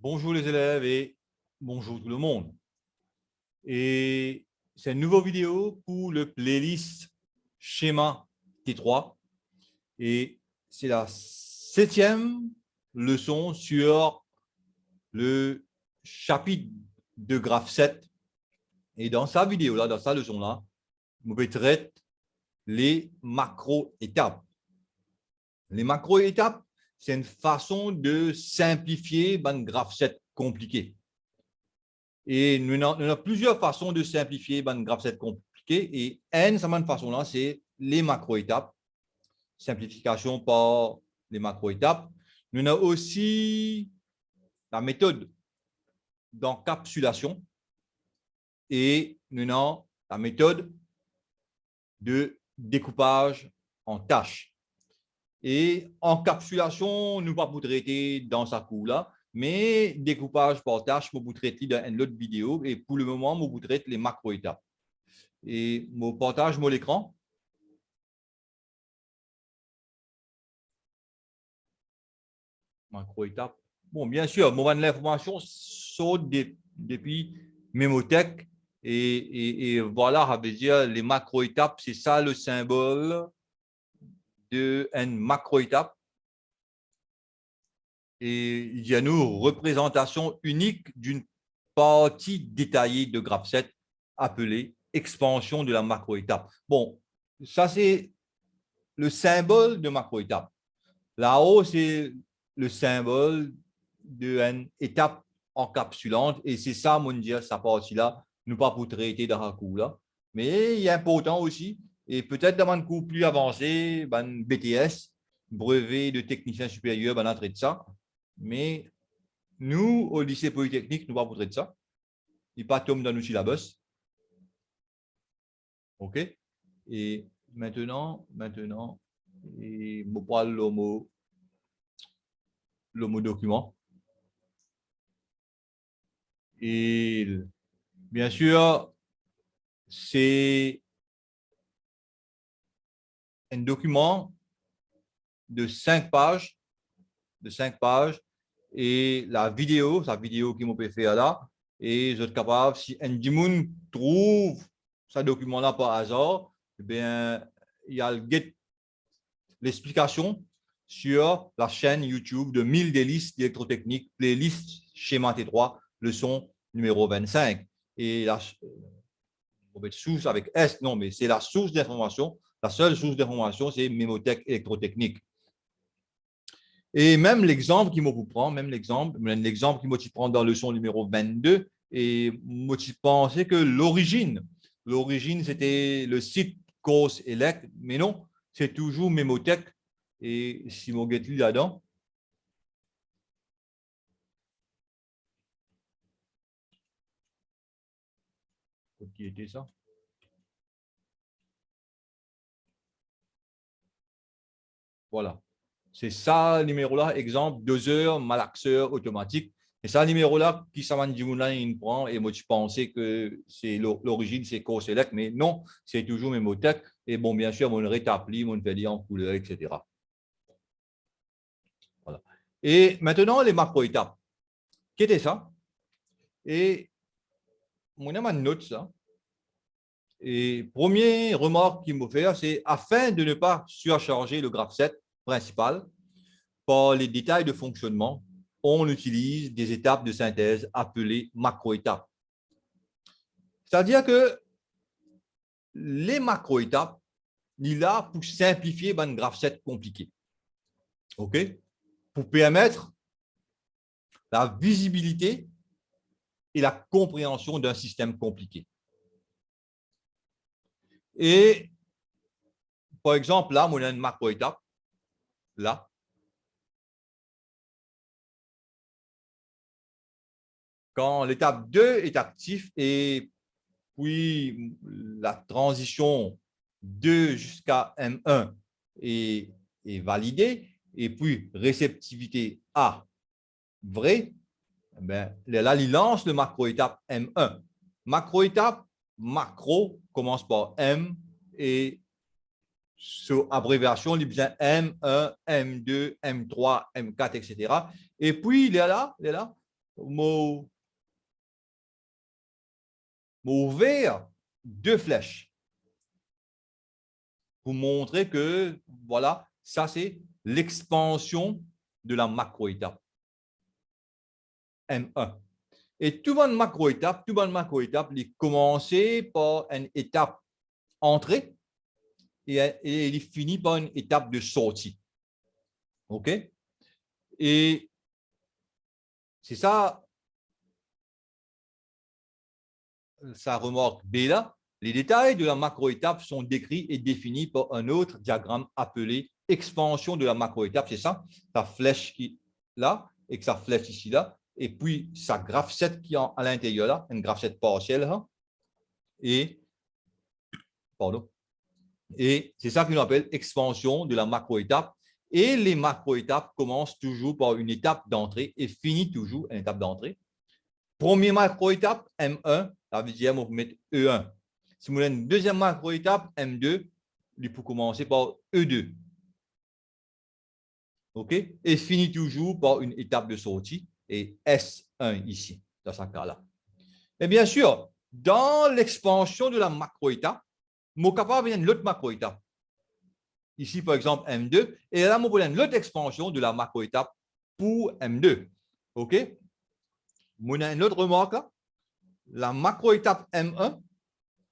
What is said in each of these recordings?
Bonjour les élèves et bonjour tout le monde. Et c'est une nouvelle vidéo pour le playlist schéma T3 et c'est la 7e leçon sur le chapitre de graphe 7. Et dans sa vidéo là, dans sa leçon là, je vais traiter les macro-étapes. Les macro-étapes, c'est une façon de simplifier un graphe 7 compliqué. Et nous avons plusieurs façons de simplifier un graphe 7 compliqué. Et une cette façon-là, c'est les macro-étapes. Simplification par les macro-étapes. Nous avons aussi la méthode d'encapsulation et nous avons la méthode de découpage en tâches. Et encapsulation, nous ne pouvons pas traiter dans sa cours-là, mais découpage par tâche, je vous traiter dans une autre vidéo. Et pour le moment, je vous traite les macro-étapes. Et je partage mon écran. Macro-étape. Bon, bien sûr, moi, l'information saute depuis Mémotech. Et voilà, ça veut dire les macro-étapes, c'est ça le symbole d'une macro-étape. Et il y a une représentation unique d'une partie détaillée de graphe 7 appelée expansion de la macro-étape. Bon, ça c'est le symbole de macro-étape. Là-haut, c'est le symbole d'une étape encapsulante et c'est ça, mon Dieu, sa partie-là, nous pas pour traiter dans un cours là. Mais il est important aussi, et peut-être dans un cours plus avancé, ben, BTS, brevet de technicien supérieur, ben, on traite ça. Mais nous, au lycée Polytechnique, nous ne pas pour traiter ça. Il n'y a pas tombe dans nos syllabus. OK? Et maintenant, et je parle le mot document. Et bien sûr, c'est un document de 5 pages, et la vidéo qui m'a fait faire là, et je suis capable, si un Dimoun trouve ce document-là par hasard, eh bien, il y a l'explication sur la chaîne YouTube de 1000 délices d'électrotechnique, playlist schéma T3, leçon numéro 25. Et la source avec S, non, mais c'est la source d'information. La seule source d'information, c'est Mémotech électrotechnique. Et même l'exemple qui me vous prend, l'exemple qui me prend dans la leçon numéro 22, et moi, je pensais que l'origine, c'était le site Cause Elect, mais non, c'est toujours Mémotech. Et si mon get là-dedans, qui était ça? Voilà. C'est ça, le numéro-là, exemple, 2 heures, malaxeur automatique. Et ça, le numéro-là, qui s'en il prend, et moi, je pensais que c'est l'origine, c'est Core Select, mais non, c'est toujours Mémotech. Et bon, bien sûr, on rétablit, on fait en couleur, etc. Voilà. Et maintenant, les macro-étapes. Qu'était ça? Et on a ma note, ça. Et première remarque qu'il me fait, c'est afin de ne pas surcharger le graphe 7 principal, par les détails de fonctionnement, on utilise des étapes de synthèse appelées macro-étapes. C'est-à-dire que les macro-étapes, il est là pour simplifier un graphe 7 compliqué. OK? Pour permettre la visibilité et la compréhension d'un système compliqué. Et par exemple, là, on a une macro-étape, là. Quand l'étape 2 est active et puis la transition 2 jusqu'à M1 est validée, et puis réceptivité A vrai, ben, là, il lance le macro-étape M1. Macro-étape, macro commence par M et sur abréviation, il y a M1, M2, M3, M4, etc. Et puis, il est là, mot ouvert, deux flèches pour montrer que, voilà, ça c'est l'expansion de la macro-étape. M1. Et tout bonne macro-étape, il commence par une étape entrée et il finit par une étape de sortie. OK? Et c'est ça, sa remarque B là. Les détails de la macro-étape sont décrits et définis par un autre diagramme appelé expansion de la macro-étape. C'est ça, sa flèche qui là et que sa flèche ici là. Et puis sa graphette qui est à l'intérieur là, une graphette partielle. Hein, et, pardon. Et c'est ça qu'on appelle expansion de la macro-étape. Et les macro-étapes commencent toujours par une étape d'entrée et finissent toujours une étape d'entrée. Première macro-étape, M1, ça veut dire qu'on va mettre E1. Si vous avez une deuxième macro-étape, M2, il faut commencer par E2. OK? Et finit toujours par une étape de sortie et S1 ici, dans ce cas-là. Et bien sûr, dans l'expansion de la macro-étape, je suis capable de l'autre macro-étape. Ici, par exemple, M2. Et là, je vais l'autre expansion de la macro-étape pour M2. OK? On a une autre remarque là. La macro-étape M1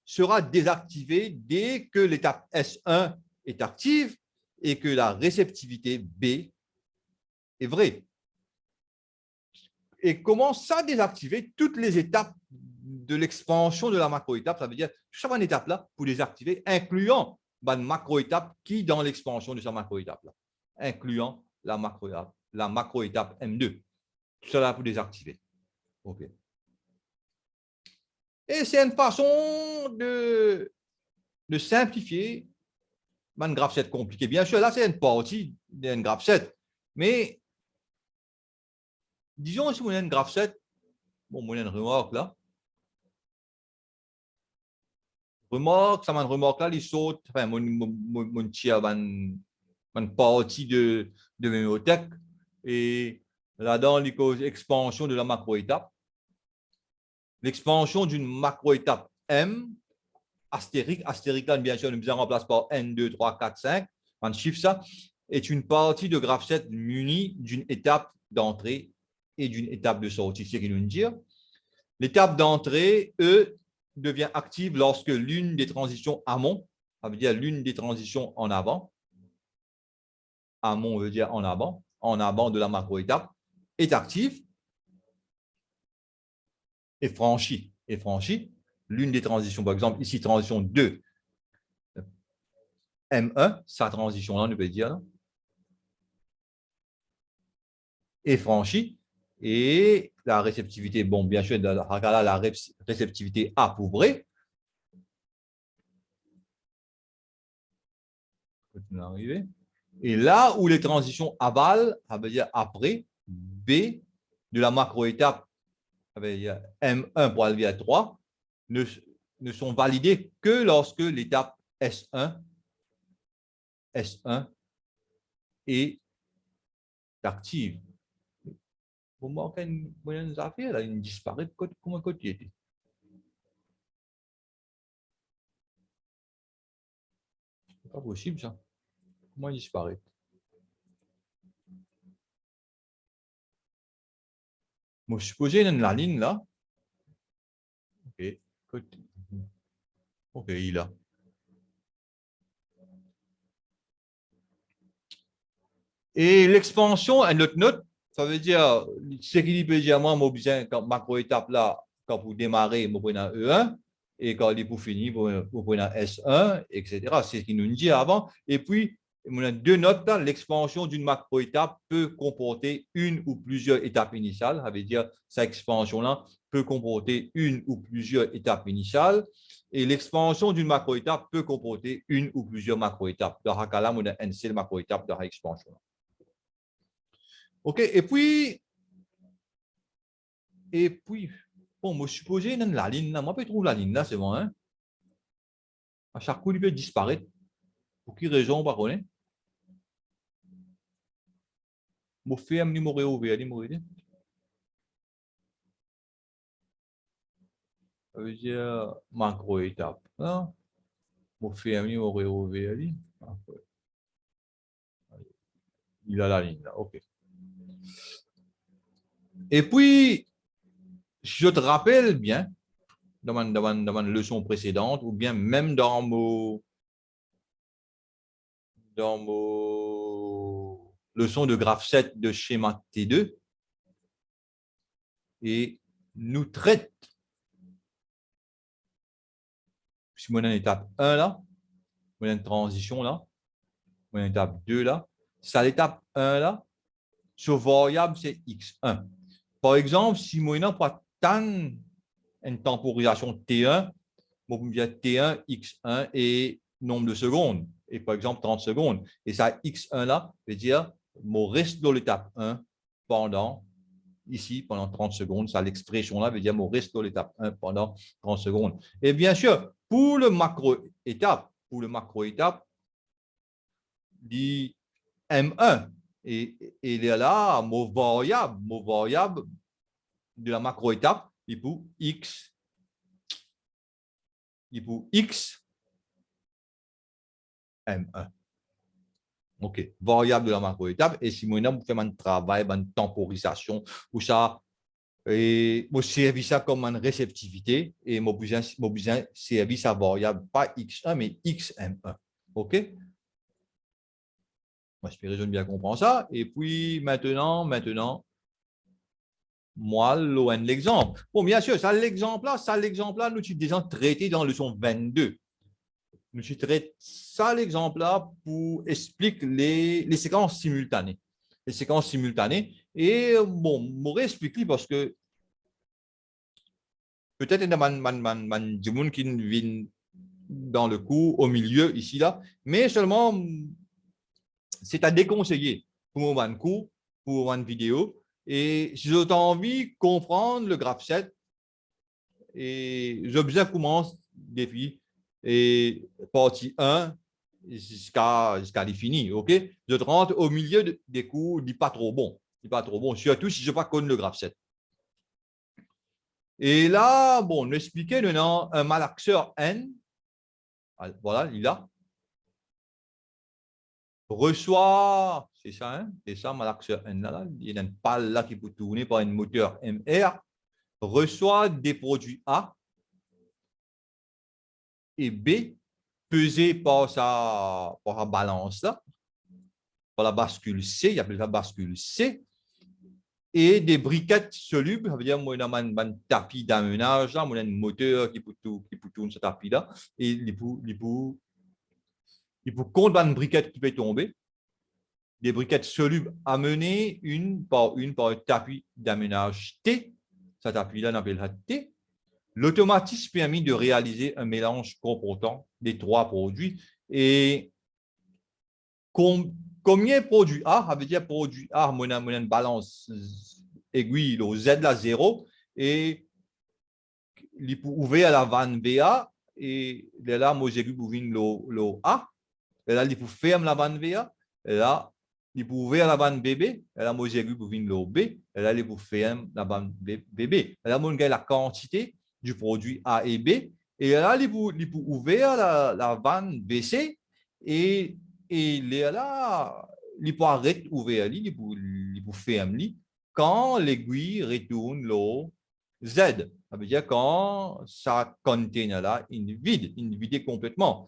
sera désactivée dès que l'étape S1 est active et que la réceptivité B est vraie. Et comment ça désactiver toutes les étapes de l'expansion de la macro-étape? Ça veut dire chaque étape là pour désactiver, incluant la macro-étape qui dans l'expansion de sa macro-étape là, incluant la macro-étape M2. Tout cela pour désactiver. OK. Et c'est une façon de simplifier une graphette compliquée. Bien sûr, là, c'est une partie d'une graphette. Mais disons, si vous avez une graphette, bon, vous avez une remarque là. Remarque, ça m'a une remarque là, il saute, enfin, mon tir, une partie de mémothèque. Et là-dedans, il cause expansion de la macro-étape. L'expansion d'une macro-étape M, astérique là, bien sûr, nous en remplace par N, 2, 3, 4, 5, on chiffre ça, est une partie de graphette munie d'une étape d'entrée et d'une étape de sortie. C'est ce qu'il nous dit. L'étape d'entrée, E, devient active lorsque l'une des transitions amont, ça veut dire l'une des transitions en avant, amont veut dire en avant de la macro-étape, est active et franchie. L'une des transitions, par exemple, ici, transition 2, M1, sa transition là, on peut dire, est franchie. Et la réceptivité, bon, bien sûr, dans la réceptivité A pour vrai. Et là où les transitions aval, ça veut dire après, B de la macro-étape, ça veut dire M1 pour aller à 3, ne sont validées que lorsque l'étape S1 est active. Vous manquez une affaire, là, une disparaît, comment côté était. C'est pas possible ça. Comment il disparaît? Moi, je supposais la ligne là. OK. OK, il a. Et l'expansion, à notre note, ça veut dire, ce qu'il peut dire, moi, j'ai besoin, quand macro-étape là, quand vous démarrez, vous prenez un E1, et quand il est pour finir, vous prenez un S1, etc. C'est ce qu'il nous dit avant. Et puis, on a deux notes, l'expansion d'une macro-étape peut comporter une ou plusieurs étapes initiales. Ça veut dire, cette expansion-là peut comporter une ou plusieurs étapes initiales. Et l'expansion d'une macro-étape peut comporter une ou plusieurs macro-étapes. Dans ce cas-là, on a une seule macro-étape dans l'expansion. OK, et puis, bon, moi, supposé, la ligne là, moi, je trouve la ligne là, c'est bon, hein? À chaque coup, il peut disparaître. Pour quelle raison, on va connaître? Je fais un numéro ouvert, Ça veut dire macro-étape. Hein? Mon fermier aurait ouvert ali. Il a la ligne là, ok. Et puis, je te rappelle bien, dans ma leçon précédente, ou bien même dans mon leçon de graphe 7 de schéma T2, et nous traite, si on a une étape 1 là, on a une transition là, on a une étape 2 là, ça l'étape 1 là, sur variable c'est x1. Par exemple, si on n'a pas tant une temporisation T1, on peut dire T1, x1 et nombre de secondes, et par exemple 30 secondes. Et ça, x1 là, veut dire, mon reste de l'étape 1 pendant, ici, pendant 30 secondes. Ça, l'expression là veut dire, mon reste de l'étape 1 pendant 30 secondes. Et bien sûr, pour le macro-étape, dit M1, et il est là, mon variable de la macro-étape, il pour x, M1. OK. Variable de la macro-étape. Et si moi, vous faites un travail, une temporisation, ou ça, et moi, service ça comme une réceptivité, et moi, besoin service à variable, pas x1, mais xm1. OK? J'espère que je bien comprendre ça. Et puis, maintenant, moi, loin de l'exemple. Bon, bien sûr, ça, l'exemple là, nous, tu déjà traité dans le leçon 22. Je traite ça, l'exemple-là, pour expliquer les séquences simultanées. Les séquences simultanées. Et bon, je vais expliquer parce que peut-être il y a des gens qui viennent dans le cours, au milieu, ici, là, mais seulement, c'est à déconseiller pour un cours, pour une vidéo. Et si j'ai envie de comprendre le graphe 7, et je commence défi et partie 1 jusqu'à l'infini, ok? Je rentre au milieu des cours, dit pas trop bon, surtout si je ne pas connais le graphe 7. Et là, bon, on expliquait maintenant un malaxeur N, voilà, il a, reçoit, c'est ça, hein? C'est ça, malaxeur N, là, il y a une pale là qui peut tourner par un moteur MR, reçoit des produits A et B pesés par sa balance là, par la bascule C, il appelle ça bascule C, et des briquettes solubles, ça veut dire moi j'ai un tapis d'aménage là, moi un moteur qui peut tourner ce tapis là, et il peut compter une briquette qui peut tomber, des briquettes solubles amenées une par un tapis d'aménage T, ce tapis là on appelle ça T. L'automatisme permet de réaliser un mélange comportant des trois produits. Et combien de produits A, ça veut dire produit A, on a une balance aiguille, le Z là 0, et il peut ouvrir à la vanne BA, et là, moi j'ai ouvrir le A, et là, il peut fermer la vanne VA, et là, il peut ouvrir la vanne BB, et là, moi j'ai ouvrir le B, et là, il peut fermer la vanne BB. Et là, moi j'ai la quantité du produit A et B, et là, il peut ouvrir la vanne BC, et là, il peut arrêter d'ouvrir, il peut fermer quand l'aiguille retourne le Z. Ça veut dire quand ça container là, il vide complètement.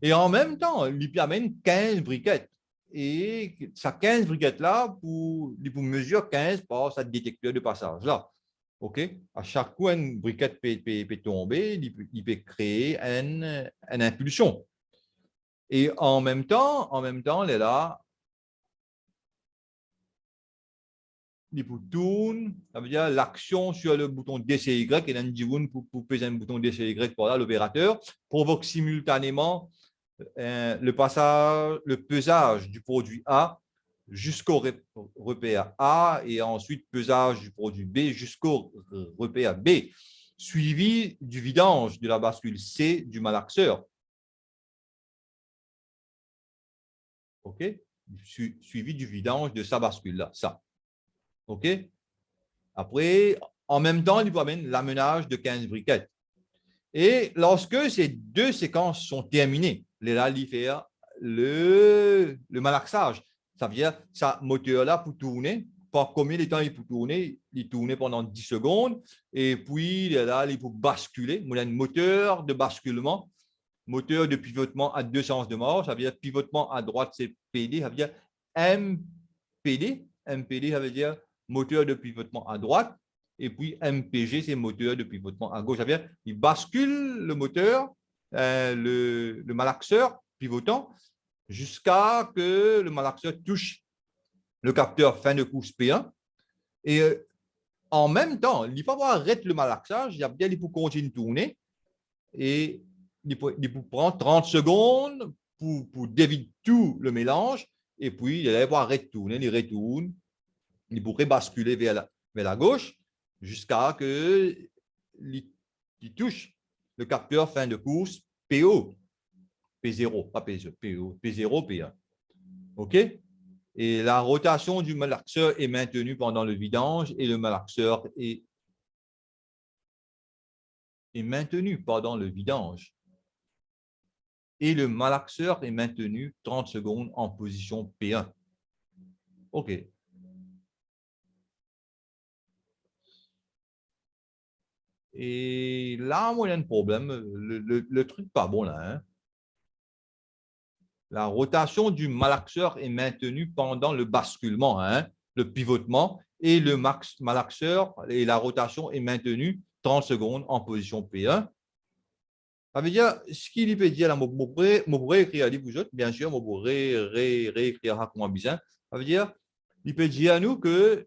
Et en même temps, il amène 15 briquettes. Et ça 15 briquettes-là, il mesure 15 par ce détecteur de passage-là. OK? À chaque fois, une briquette peut tomber, il peut créer une impulsion. Et en même temps, il est là, il tourne, ça veut dire l'action sur le bouton DCY, et là, pour peser un bouton DCY pour là, l'opérateur provoque simultanément le pesage du produit A jusqu'au repère A et ensuite pesage du produit B jusqu'au repère B, suivi du vidange de la bascule C du malaxeur. OK? Suivi du vidange de sa bascule là, ça. OK? Après, en même temps, il faut amener l'amenage de 15 briquettes. Et lorsque ces deux séquences sont terminées, là, il fait le malaxage. Ça veut dire que ce moteur-là pour tourner, par combien de temps il peut tourner? Il tourne pendant 10 secondes et puis là, il peut basculer. Il y a un moteur de basculement, moteur de pivotement à deux sens de marche. Ça veut dire pivotement à droite, c'est PD. Ça veut dire MPD. MPD, ça veut dire moteur de pivotement à droite. Et puis MPG, c'est moteur de pivotement à gauche. Ça veut dire qu'il bascule le moteur, le malaxeur pivotant, jusqu'à que le malaxeur touche le capteur fin de course P1. Et en même temps, il ne faut pas arrêter le malaxage, il faut continuer de tourner. Et il peut prendre 30 secondes pour dévider tout le mélange. Et puis, il va retourner, il retourne. Il pourrait basculer vers la gauche jusqu'à ce qu'il touche le capteur fin de course PO. P0, pas P0, PO, P0, P1. OK? Et la rotation du malaxeur est maintenue pendant le vidange et le malaxeur est maintenu pendant le vidange. Et le malaxeur est maintenu 30 secondes en position P1. OK. Et là, moi, il y a un problème. Le truc pas bon là. Hein? La rotation du malaxeur est maintenue pendant le basculement, hein, le pivotement, et le malaxeur et la rotation est maintenue 30 secondes en position P1. Ça veut dire, ce qu'il peut dire là, je pourrais écrire à vous autres, bien sûr, je pourrais réécrire à comment bien. Ça veut dire, il peut dire à nous que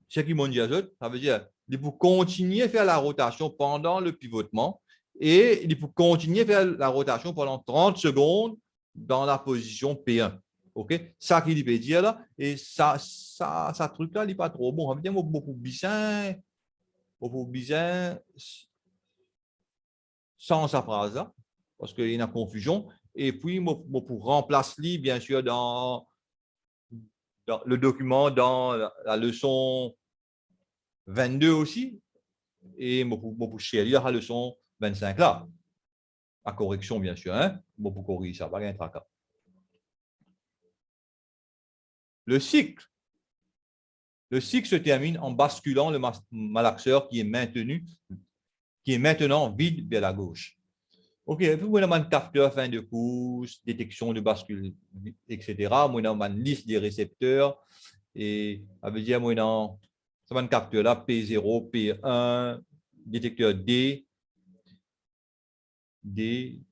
ce qu'ils m'ont dit à eux, ça veut dire, il faut continuer à faire la rotation pendant le pivotement et il faut continuer à faire la rotation pendant 30 secondes dans la position P1. OK? Ça qu'il peut dire là, et ça truc-là, il n'est pas trop bon. Ça veut dire, beaucoup bizarre sans sa phrase là, parce qu'il y a une confusion. Et puis, pour remplacer, bien sûr, dans le document, dans la leçon 22 aussi, et pour lire la leçon 25 là. À correction, bien sûr, hein? Pour corriger ça, pas un tracas. Le cycle se termine en basculant le malaxeur qui est maintenant vide vers la gauche. OK, puis vous avez un capteur fin de course, détection de bascule, etc. Vous avez une liste des récepteurs et ça veut dire, ça va un capteur là, P0, P1, détecteur D,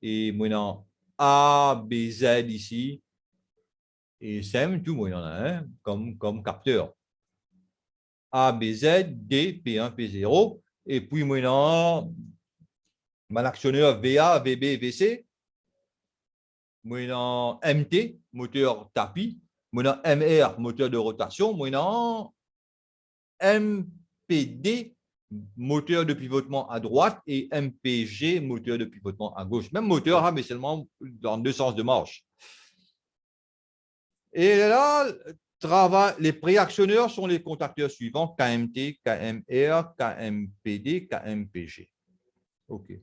et maintenant A, B, Z ici, et SEM, tout le monde en a un comme capteur. A, B, Z, D, P1, P0, et puis maintenant, mon actionneur VA, VB, VC, maintenant MT, moteur tapis, maintenant MR, moteur de rotation, maintenant MPD, moteur de pivotement à droite, et MPG, moteur de pivotement à gauche. Même moteur, mais seulement dans deux sens de marche. Et là, les préactionneurs sont les contacteurs suivants, KMT, KMR, KMPD, KMPG. OK.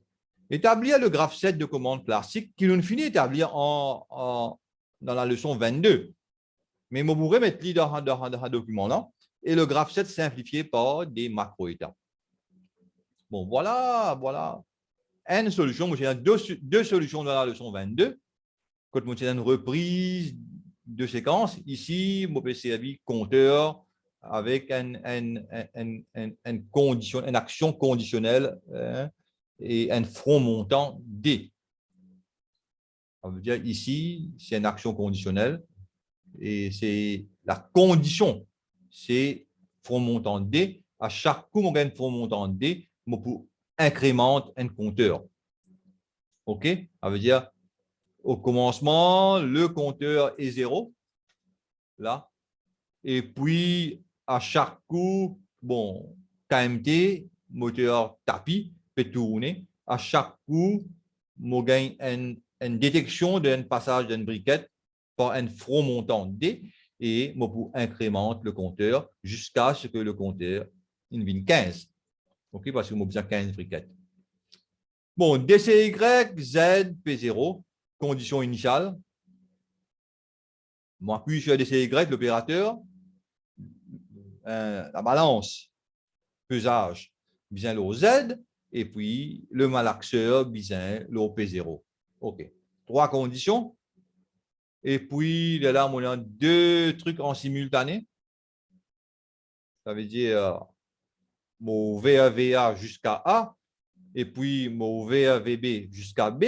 Établir le graphe 7 de commande classique qui nous finit d'établir dans la leçon 22. Mais je pourrais mettre dans le document là. Et le graphe 7 simplifié par des macro-étapes. Bon, voilà. Une solution. J'ai deux solutions dans la leçon 22. Quand j'ai une reprise de séquence, ici, je peux servir compteur avec une action conditionnelle et un front montant D. Ça veut dire ici, c'est une action conditionnelle et c'est la condition, c'est front montant D. À chaque coup, on gagne front montant D, on peut incrémenter un compteur. OK? Ça veut dire au commencement, le compteur est 0, là. Et puis, à chaque coup, bon, KMT, moteur tapis, peut tourner. À chaque coup, on gagne une détection d'un passage d'une briquette par un front montant D et on peut incrémenter le compteur jusqu'à ce que le compteur vienne 15. OK, parce que j'ai besoin de 15 briquettes. Bon, DCY, Z, P0, condition initiale. Moi, puis sur DCY, l'opérateur, la balance, pesage, besoin le Z, et puis le malaxeur, besoin le P0. OK. 3 conditions. Et puis, là, on a 2 trucs en simultané. Ça veut dire mon VAVA jusqu'à A, et puis mon VAVB jusqu'à B,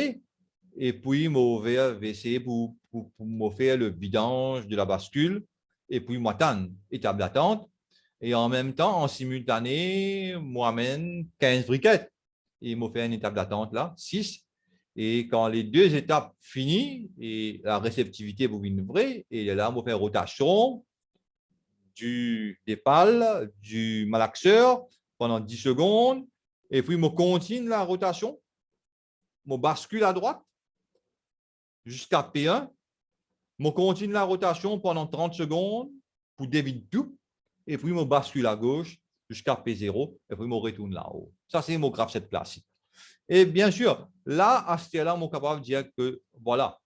et puis mon VAVC pour me faire le vidange de la bascule, et puis m'attendre, étape d'attente. Et en même temps, en simultané, moi-même 15 briquettes. Et il m'a fait une étape d'attente là, 6. Et quand les 2 étapes finies, et la réceptivité vous une vraie, et là, on fait une rotation des pales, du malaxeur pendant 10 secondes. Et puis, je continue la rotation. Je bascule à droite jusqu'à P1. Je continue la rotation pendant 30 secondes pour dévider tout. Et puis, je bascule à gauche jusqu'à P0. Et puis, je retourne là-haut. Ça, c'est mon graph 7 classique. Et bien sûr, là, à ce là je suis capable de dire que, voilà,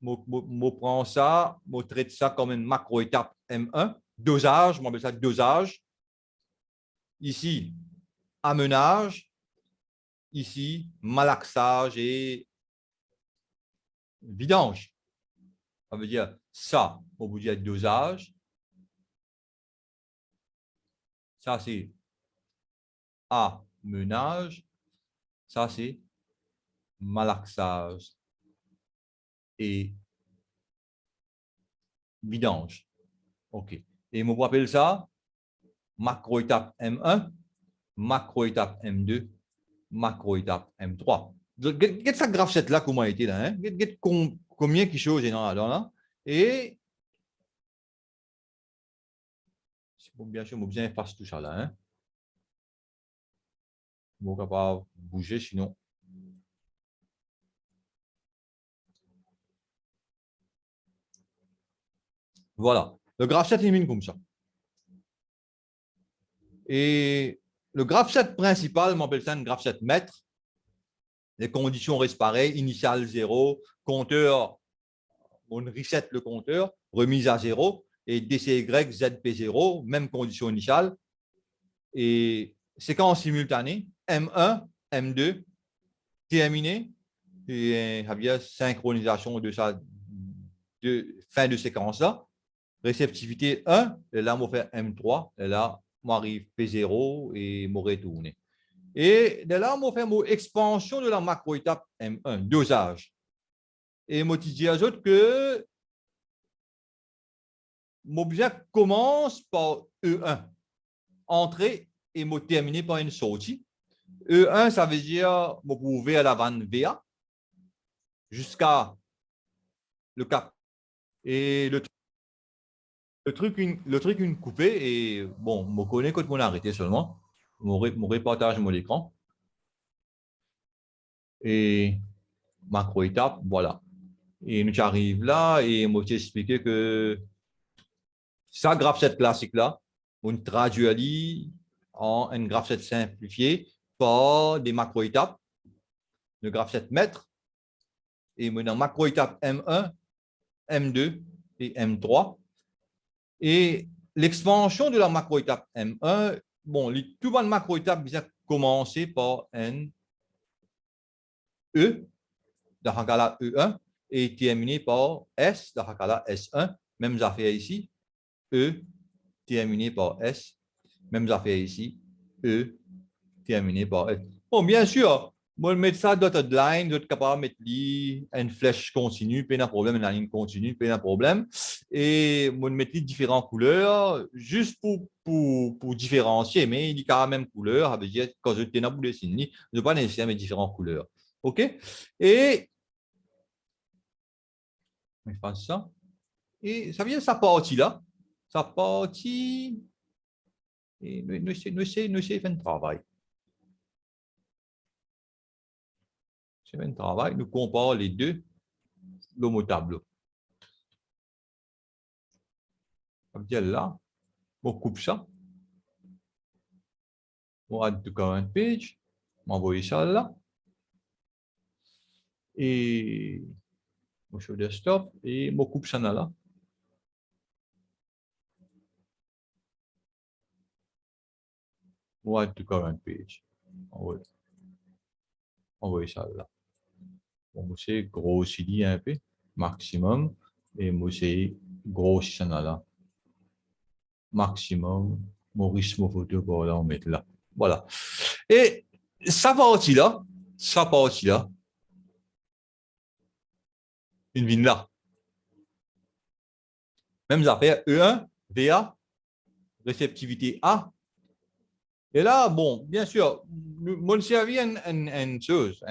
je prends ça, je traite ça comme une macro-étape M1. Dosage, je m'appelle ça dosage. Ici, amenage. Ici, malaxage et vidange. Ça veut dire ça, on vous dit dosage. Ça, c'est amenage. Ça, c'est malaxage et vidange. OK. Et on appelle ça macro-étape M1, macro-étape M2, macro-étape M3. Qu'est-ce que ça graphe cette là, comment a été là? Hein? Combien qui choses dans là? Et bien sûr, on bien effacer tout ça là. Hein? On va pas bouger sinon. Voilà. Le graphe 7 élimine comme ça. Et le graphe 7 principal, on appelle ça un graphe 7 mètres. Les conditions restent pareilles. Initial 0, compteur, on reset le compteur, remise à 0. Et DCY, ZP0, même condition initiale. Et séquence simultanée, M1, M2, terminé. Et Javier, synchronisation de ça, fin de séquence là. Réceptivité 1, et là, on fait M3, et là, on arrive P0 et on retourne. Et de là, on fait une expansion de la macro-étape M1, dosage. Et je dis à autres que mon objet commence par E1, entrée, et je termine par une sortie. E1, ça veut dire que je peux ouvrir la vanne VA jusqu'à le cap. Et le truc, une coupée, et bon, je connais quand on a arrêté seulement. Mon reportage, mon écran. Et macro-étape, voilà. Et nous arrivons là, et moi, j'ai expliqué que ça, graphe 7 classique-là, on traduit en un graphe 7 simplifié par des macro-étapes, le graphe 7 mètres, et maintenant macro-étape M1, M2 et M3. Et l'expansion de la macro-étape M1, bon, tout le macro-étape vient commencer par un E, dans le cas E1, et terminé par S, dans le cas S1, même affaire ici, E, terminé par S, même affaire ici, E, terminé par S. Bon, bien sûr, moi, je mets ça dotted line, je suis capable de mettre une flèche continue, pas de problème, une ligne continue, pas de problème. Et moi, je mets différentes couleurs, juste pour différencier, mais il y a quand même couleur, ça veut dire quand je t'ai bout de signes, je ne vais pas nécessairement mettre différentes couleurs. OK? Et je fais ça. Et ça vient de sa partie là. Sa partie. Et nous essayons de faire un travail. C'est un travail. Nous comparons les deux dans mon tableau. Ça veut dire là, on coupe ça. On add to current page. M'envoyer ça là. Et je suis au desktop et je coupe ça là. On add to current page. Envoyer ça là. Bon, c'est grossir un peu, maximum. Et moi, c'est grossir ça là. Maximum. Maurice, mon photo, pour là, on met là. Voilà. Et ça partie-là, une vigne là. Même affaire, E1, VA, réceptivité A. Et là, bon, bien sûr, moi, le servi une chose,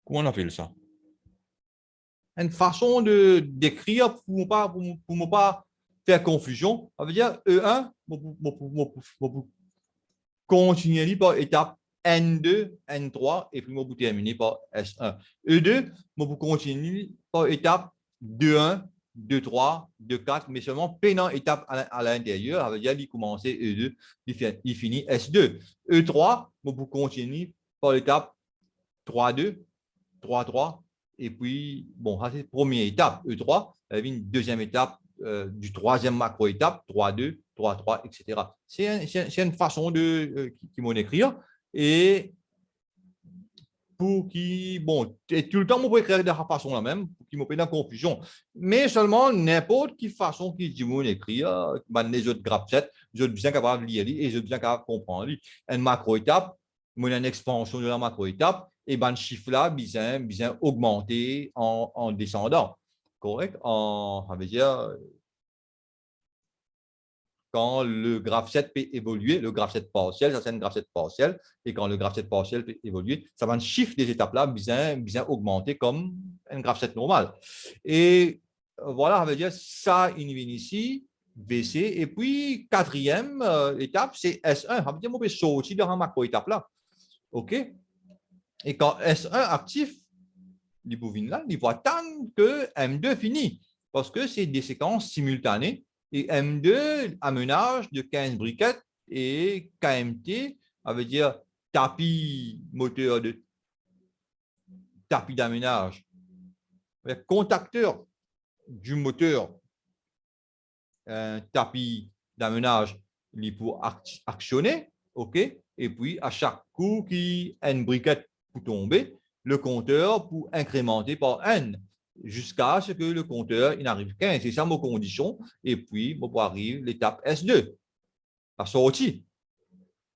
comment on appelle ça? Une façon d'écrire pour ne pas faire confusion. Ça veut dire E1, continuer par étape N2, N3, et puis vous terminer par S1. E2, vous continuer par étape 2.1, 2.3, 2.4, mais seulement pendant étape à l'intérieur, ça veut dire qu'il commence E2, il finit S2. E3, vous continuer par l'étape 3.2, 3.3, et puis, bon, ça c'est la première étape, E3, il y a une deuxième étape du troisième macro-étape, 3.2, 3.3, etc. C'est une façon qui m'en écrire. Et pour qui, bon, et tout le temps, on peut écrire de la façon la même, pour qui m'ont pas de confusion. Mais seulement n'importe quelle façon qui dit mon écrire, les autres graphes, je suis bien capable de lire et je suis bien capable de comprendre. Une macro-étape, une expansion de la macro-étape, et ben, le chiffre là, bien augmenter en descendant. Correct? Ça veut dire, quand le graphe 7 peut évoluer, le graphe 7 partiel, ça c'est un graphe 7 partiel, et quand le graphe 7 partiel peut évoluer, ça va un chiffre des étapes-là bien augmenter comme un graphe 7 normal. Et voilà, ça veut dire ça, il vient ici, VC, et puis quatrième étape, c'est S1. Ça veut dire qu'on peut sortir dans la macro-étape-là. OK? Et quand S1 actif, il va attendre que M2 finit, parce que c'est des séquences simultanées. Et M2, aménage de 15 briquettes et KMT, ça veut dire tapis moteur de tapis d'aménage. Contacteur du moteur, un tapis d'aménage pour actionner, OK? Et puis, à chaque coup qui une briquette pour tomber, le compteur pour incrémenter par N jusqu'à ce que le compteur il arrive 15. C'est ça mes conditions. Et puis, on arrive l'étape S2, la sortie.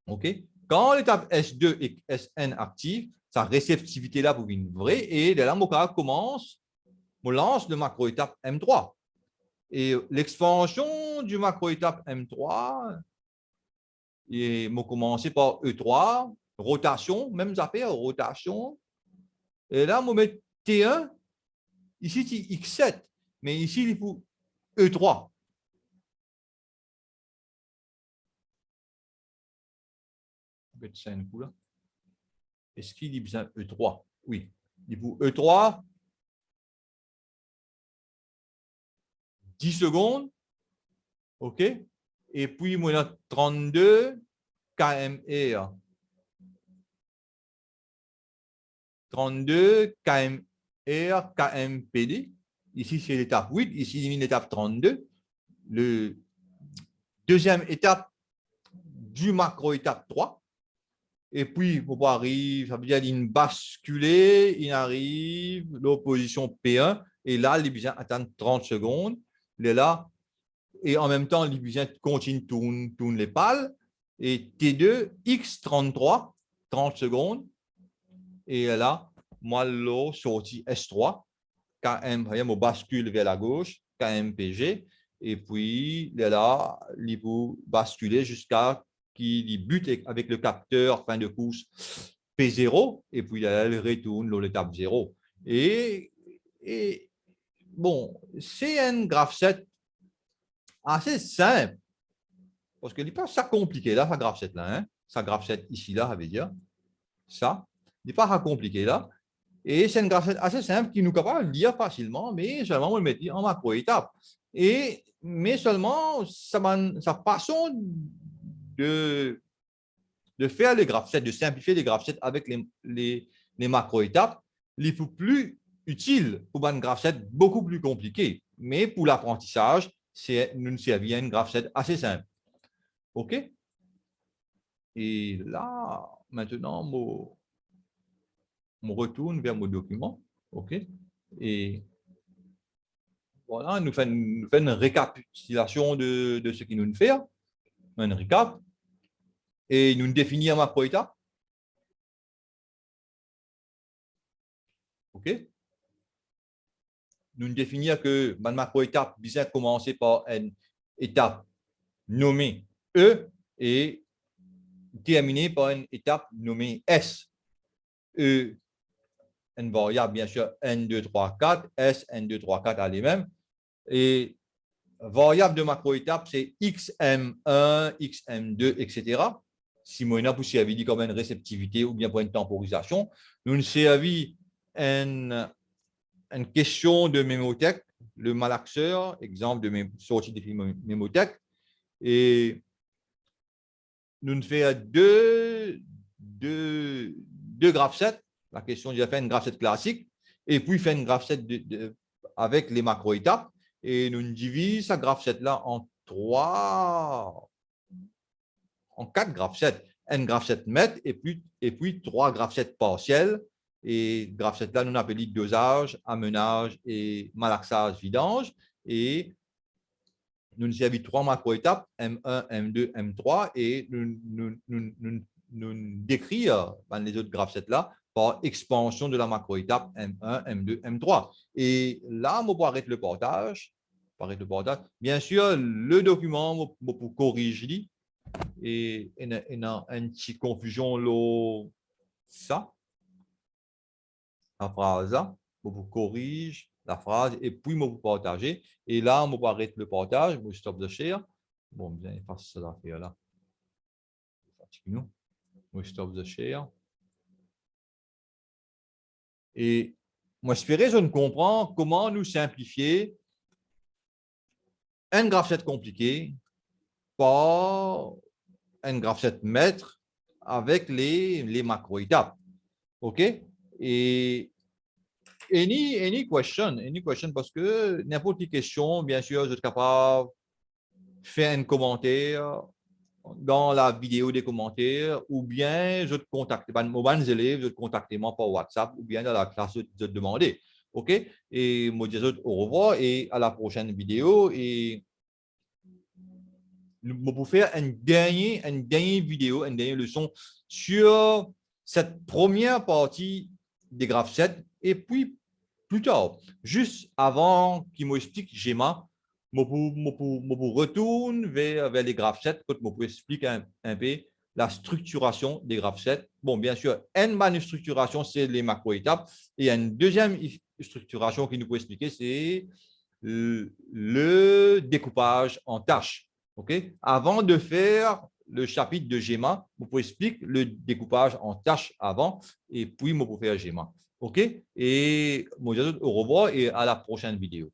OK? Quand l'étape S2 et SN active, sa réceptivité là pour une vraie, et de là, mon cas commence, on lance le macro-étape M3. Et l'expansion du macro-étape M3, et on commence par E3, rotation, même affaire, rotation. Et là, on met T1, ici, c'est X7, mais ici, il faut E3. Est-ce qu'il dit bien E3? Oui. Il faut E3, 10 secondes, OK? Et puis, on a 32 kmr. 32 kmr, kmpd. Ici, c'est l'étape 8. Ici, c'est l'étape 32. Le deuxième étape du macro-étape 3. Et puis, on arrive, ça veut dire qu'il basculer, il arrive l'opposition P1. Et là, il vient attendre 30 secondes. Il est là. Et en même temps, il vient continue, tourne les pales. Et T2, X33, 30 secondes. Et là, moi, là, sorti S3, KM, on bascule vers la gauche, KMPG. Et puis, là, il faut basculer jusqu'à qu'il bute avec le capteur fin de course P0. Et puis, là, il retourne dans l'étape 0. Et bon, c'est un graphe 7 assez simple. Parce que n'est pas ça compliqué là, ça graphe 7 là. Hein? Ça graphe 7 ici, là, ça veut dire ça. Il n'est pas ça compliqué là. Et c'est une graphe 7 assez simple qui nous est capable de lire facilement, mais seulement on le met en macro-étape. Mais seulement, sa façon de faire les graph sets, de simplifier les graph sets avec les macro-étapes, il faut plus utile pour un graph set beaucoup plus compliqué. Mais pour l'apprentissage, nous nous servions un graph set assez simple. OK? Et là, maintenant, je retourne vers mon document. OK? Et voilà, nous faisons une récapitulation de ce qu'il nous fait. Un récap. Et nous définissons un macro-étape. OK? Nous définissons que ma macro-étape vient commencer par une étape nommée E et terminée par une étape nommée S. E, une variable, bien sûr, N2, 3, 4, S, N2, 3, 4 a les mêmes. Et variable de macro-étape, c'est XM1, XM2, etc. Si moi, vous servi dit comme une réceptivité ou bien pour une temporisation, nous nous servi une question de mémothèque, le malaxeur, exemple de sortie de mémothèque, et nous faisons deux graph sets. La question, j'ai fait une graph set classique, et puis fait une graph set avec les macro-étapes, et nous divisons ce graph set-là en quatre graph sets. Un graph set mètre, et puis trois graph sets partiels. Et graph set là, nous appelons dosage, amenage et malaxage, vidange. Et nous servons trois macro-étapes, M1, M2, M3, et nous décrivons les autres graph sets là par expansion de la macro-étape M1, M2, M3. Et là, on va arrêter le portage. Bien sûr, le document, pour corriger, et il y a une petite confusion là, ça, la phrase, vous corrige la phrase et puis vous partagez. Et là, on va arrêter le partage, vous stop the share. Bon, bien, il fasse ça l'affaire là. Vous stop the share. Et moi, j'espérais, je ne comprends comment nous simplifier un graph set compliqué par un graph set maître avec les macro-étapes. OK? Et any question, parce que n'importe quelle question, bien sûr, je suis capable de faire un commentaire dans la vidéo des commentaires, ou bien je te contacte, mes élèves, je te contacte moi par WhatsApp, ou bien dans la classe, je te demander. OK? Et moi, je dis au revoir et à la prochaine vidéo. Et nous pouvons faire une dernière vidéo, une dernière leçon sur cette première partie des graph sets. Et puis, plus tard, juste avant qu'il m'explique schéma, je retourne vers les graph sets pour que explique un peu la structuration des graph sets. Bon, bien sûr, une structuration, c'est les macro-étapes. Et une deuxième structuration qui nous peut expliquer, c'est le découpage en tâches. Okay? Avant de faire le chapitre de schéma, vous pouvez expliquer le découpage en tâches avant et puis vous pouvez faire schéma. OK? Et moi, je vous dis au revoir et à la prochaine vidéo.